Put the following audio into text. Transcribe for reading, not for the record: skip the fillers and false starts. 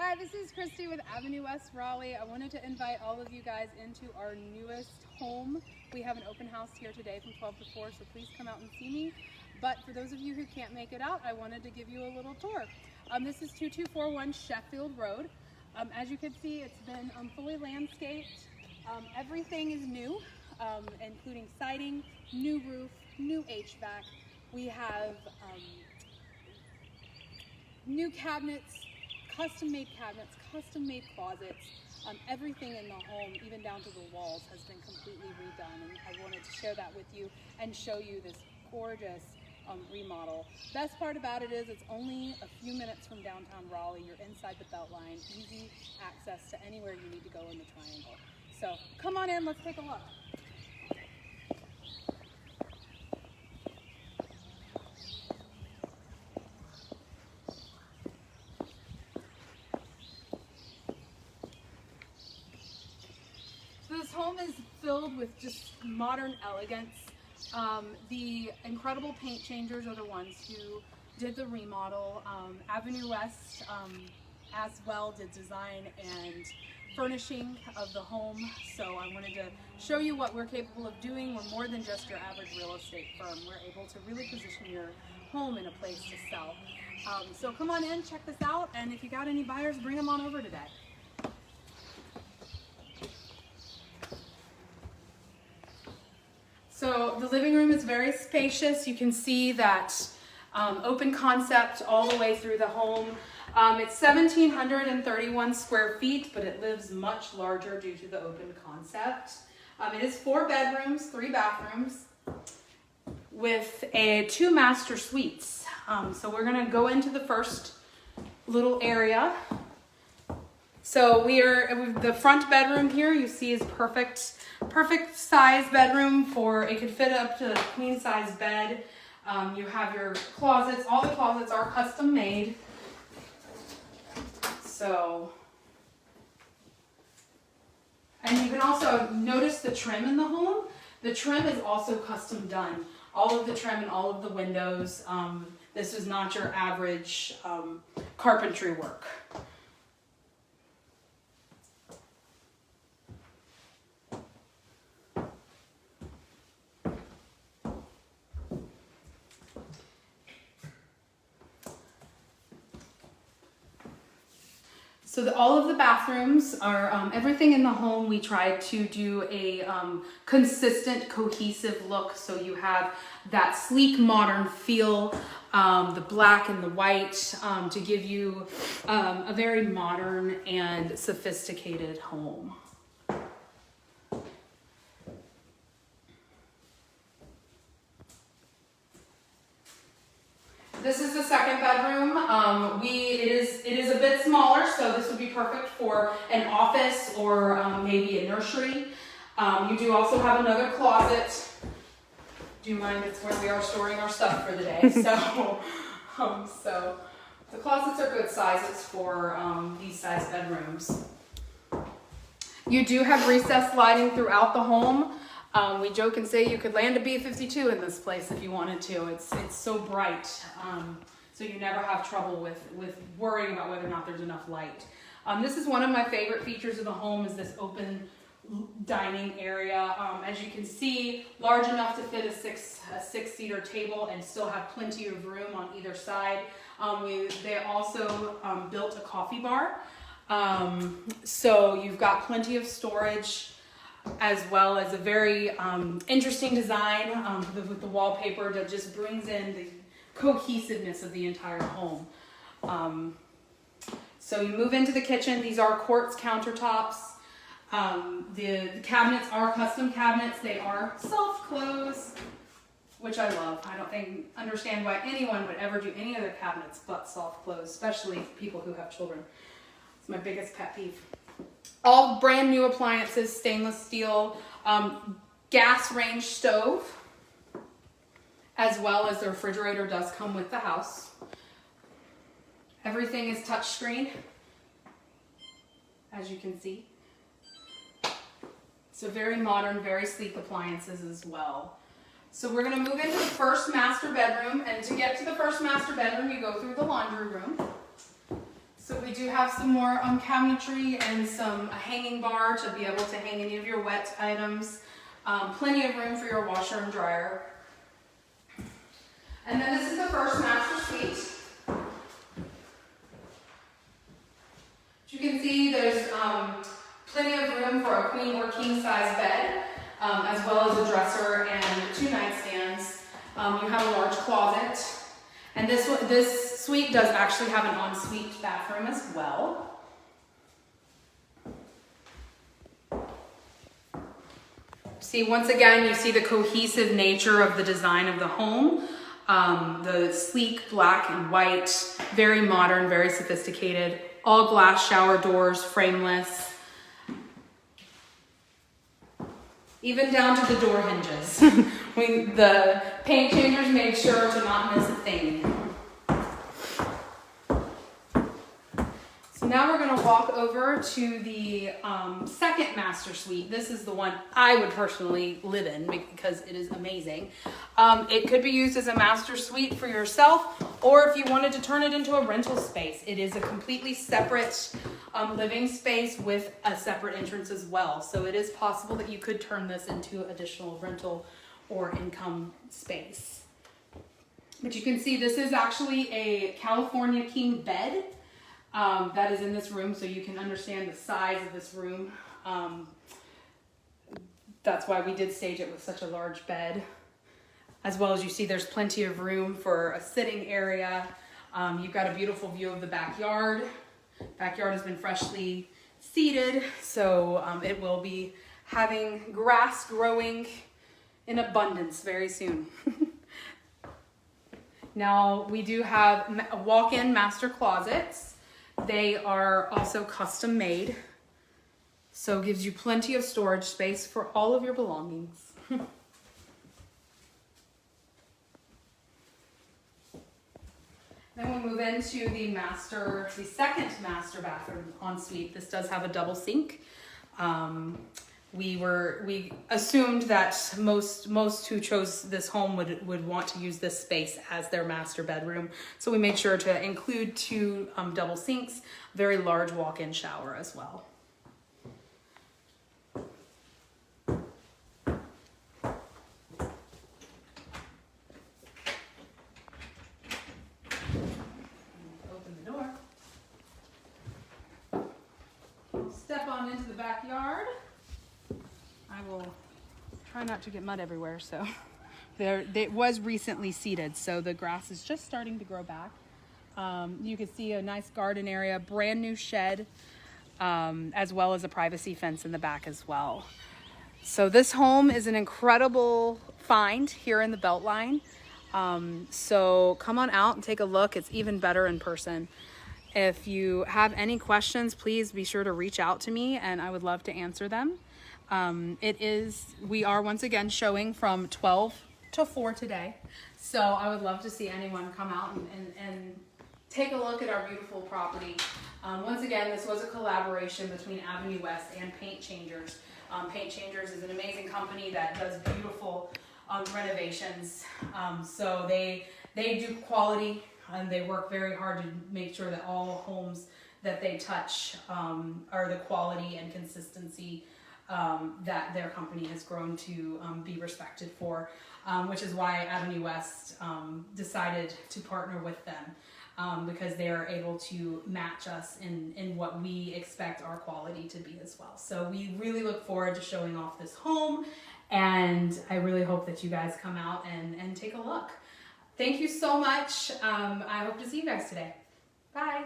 Hi, this is Christy with Avenue West Raleigh. I wanted to invite all of you guys into our newest home. We have an open house here today from 12 to 4, so please come out and see me. But for those of you who can't make it out, I wanted to give you a little tour. This is 2241 Sheffield Road. As you can see, it's been fully landscaped. Everything is new, including siding, new roof, new HVAC. We have new cabinets, custom-made cabinets, custom-made closets. Everything in the home, even down to the walls, has been completely redone, and I wanted to share that with you and show you this gorgeous remodel. Best part about it is it's only a few minutes from downtown Raleigh. You're inside the Beltline, easy access to anywhere you need to go in the triangle. So come on in, let's take a look. This home is filled with just modern elegance. The incredible paint changers are the ones who did the remodel. Avenue West as well did design and furnishing of the home. So I wanted to show you what we're capable of doing. We're more than just your average real estate firm. We're able to really position your home in a place to sell. So come on in, check this out, and if you got any buyers, bring them on over today. So the living room is very spacious. You can see that open concept all the way through the home. It's 1,731 square feet, but it lives much larger due to the open concept. It is 4 bedrooms, 3 bathrooms, with 2 master suites. So we're gonna go into the first little area. So the front bedroom here you see is perfect size bedroom for, it could fit up to a queen size bed. You have your closets. All the closets are custom made. So, and you can also notice the trim in the home. The trim is also custom done. All of the trim and all of the windows. This is not your average carpentry work. So all of the bathrooms are, everything in the home, we tried to do a consistent, cohesive look. So you have that sleek, modern feel, the black and the white, to give you a very modern and sophisticated home. This is the second bedroom. It is a bit smaller, so this would be perfect for an office or maybe a nursery. You do also have another closet. Do you mind? It's where we are storing our stuff for the day. So the closets are good sizes for these size bedrooms. You do have recessed lighting throughout the home. We joke and say you could land a B-52 in this place if you wanted to. It's so bright, so you never have trouble with worrying about whether or not there's enough light. This is one of my favorite features of the home, is this open dining area. As you can see, large enough to fit a six-seater table and still have plenty of room on either side. They also built a coffee bar, so you've got plenty of storage, as well as a very interesting design with the wallpaper that just brings in the cohesiveness of the entire home. So you move into the kitchen. These are quartz countertops. The cabinets are custom cabinets. They are self-close, which I love. I don't understand why anyone would ever do any other cabinets but self-close, especially people who have children. It's my biggest pet peeve. All brand new appliances, stainless steel, gas range stove, as well as the refrigerator does come with the house. Everything is touchscreen, as you can see. So very modern, very sleek appliances as well. So we're going to move into the first master bedroom, and to get to the first master bedroom, you go through the laundry room. So we We do have some more cabinetry and a hanging bar to be able to hang any of your wet items. Plenty of room for your washer and dryer. And then this is the first master suite. As you can see, there's plenty of room for a queen or king size bed, as well as a dresser and 2 nightstands. You have a large closet. And this suite does actually have an ensuite bathroom as well. See, once again, you see the cohesive nature of the design of the home. The sleek black and white, very modern, very sophisticated, all glass shower doors, frameless. Even down to the door hinges. The paint changers made sure to not miss a thing. So now we're going to walk over to the second master suite. This is the one I would personally live in because it is amazing. It could be used as a master suite for yourself, or if you wanted to turn it into a rental space. It is a completely separate living space with a separate entrance as well. So it is possible that you could turn this into additional rental or income space. But you can see this is actually a California king bed that is in this room, so you can understand the size of this room. That's why we did stage it with such a large bed. As well as you see, there's plenty of room for a sitting area. You've got a beautiful view of the backyard. Backyard has been freshly seeded, so it will be having grass growing in abundance very soon. Now, we do have walk-in master closets. They are also custom made, so it gives you plenty of storage space for all of your belongings. Then we move into the second master bathroom ensuite. This does have a double sink. We assumed that most who chose this home would want to use this space as their master bedroom. So we made sure to include 2 double sinks, very large walk-in shower as well. Open the door. We'll step on into the backyard. I will try not to get mud everywhere. So it was recently seeded, so the grass is just starting to grow back. You can see a nice garden area, brand new shed, as well as a privacy fence in the back as well. So this home is an incredible find here in the Beltline. So come on out and take a look. It's even better in person. If you have any questions, please be sure to reach out to me and I would love to answer them. We are once again showing from 12 to 4 today. So I would love to see anyone come out and take a look at our beautiful property. Once again, this was a collaboration between Avenue West and Paint Changers. Paint Changers is an amazing company that does beautiful renovations. So they do quality and they work very hard to make sure that all homes that they touch are the quality and consistency that their company has grown to be respected for, which is why Avenue West decided to partner with them because they are able to match us in what we expect our quality to be as well. So we really look forward to showing off this home, and I really hope that you guys come out and take a look. Thank you so much. I hope to see you guys today. Bye.